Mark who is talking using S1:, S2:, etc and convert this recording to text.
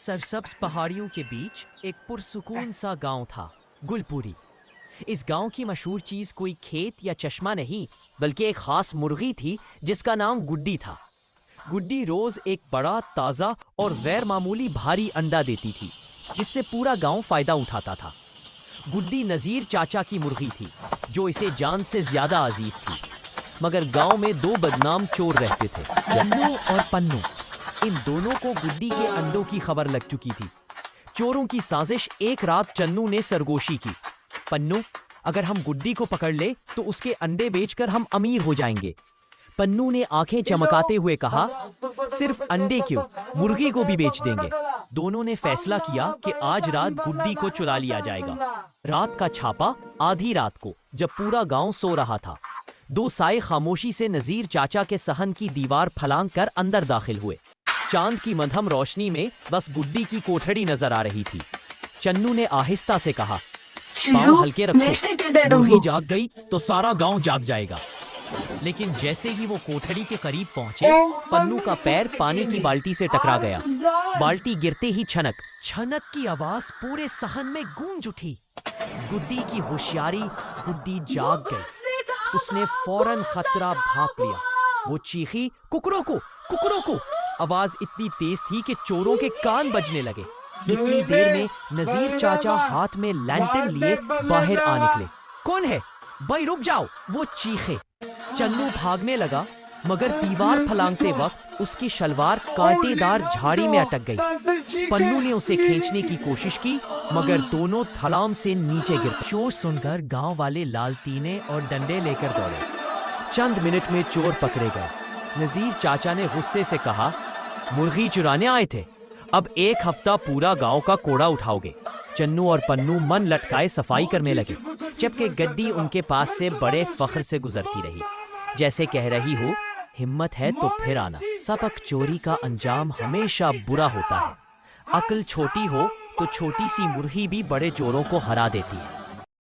S1: सरसब्ज पहाड़ियों के बीच एक पुरसुकून सा गांव था, गुलपुरी। इस गांव की मशहूर चीज कोई खेत या चश्मा नहीं, बल्कि एक खास मुर्गी थी जिसका नाम गुड्डी था। गुड्डी रोज एक बड़ा, ताज़ा और गैर मामूली भारी अंडा देती थी, जिससे पूरा गांव फायदा उठाता था। गुड्डी नज़ीर चाचा की मुर्गी थी, जो इसे जान से ज्यादा अजीज थी। मगर गांव में दो बदनाम चोर रहते थे, चन्नू और पन्नू। इन दोनों को गुड्डी के अंडों की खबर लग चुकी थी। चोरों की साजिश एक रात चन्नू ने सरगोशी की। पन्नू, अगर हम गुड्डी को पकड़ ले तो उसके अंडे बेचकर हम अमीर हो जाएंगे। पन्नू ने आंखें चमकाते हुए कहा, सिर्फ अंडे क्यों, मुर्गी को भी बेच देंगे। दोनों ने फैसला किया कि आज रात गुड्डी को चुरा लिया जाएगा। रात का छापा आधी रात को, जब पूरा गांव सो रहा था। दो साए खामोशी से नज़ीर चाचा के सहन की दीवार फलांग कर अंदर दाखिल हुए। चांद की मध्यम रोशनी में बस गुड्डी की कोठड़ी नजर आ रही थी। चन्नू ने आहिस्ता से कहा, पाँव हल्के रखो, मुर्गी जाग गई तो सारा गांव जाग जाएगा। लेकिन जैसे ही वो कोठड़ी के करीब पहुंचे, पन्नू का पैर पानी की बाल्टी से टकरा गया। बाल्टी गिरते ही छनक की आवाज पूरे सहन में गूंज उठी। गुड्डी की होशियारी, गुड्डी जाग गई। उसने फौरन खतरा भांप लिया। वो चीखी, कुकरों को। आवाज इतनी तेज थी कि चोरों के कान बजने लगे। इतनी देर में नज़ीर चाचा हाथ में लैंटर्न लिए बाहर आ निकले। कौन है? भाई रुक जाओ, वो चीखे। चन्नू भागने लगा, मगर दीवार फलांगते वक्त उसकी शलवार कांटेदार झाड़ी में अटक गई। पन्नू ने उसे खींचने की कोशिश की, मगर दोनों धड़ाम से नीचे गिर पड़े। शोर सुनकर गांव वाले लालटीने और डंडे लेकर दौड़े। चंद मिनट में चोर पकड़े गए। नज़ीर चाचा ने गुस्से से कहा, मुर्गी चुराने आए थे, अब एक हफ्ता पूरा गांव का कोड़ा उठाओगे। चन्नू और पन्नू मन लटकाए सफाई करने लगे, जबकि गड्डी उनके पास से बड़े फख्र से गुजरती रही, जैसे कह रही हो, हिम्मत है तो फिर आना। सबक चोरी का अंजाम हमेशा बुरा होता है। अक्ल छोटी हो तो छोटी सी मुर्गी भी बड़े चोरों को हरा देती है।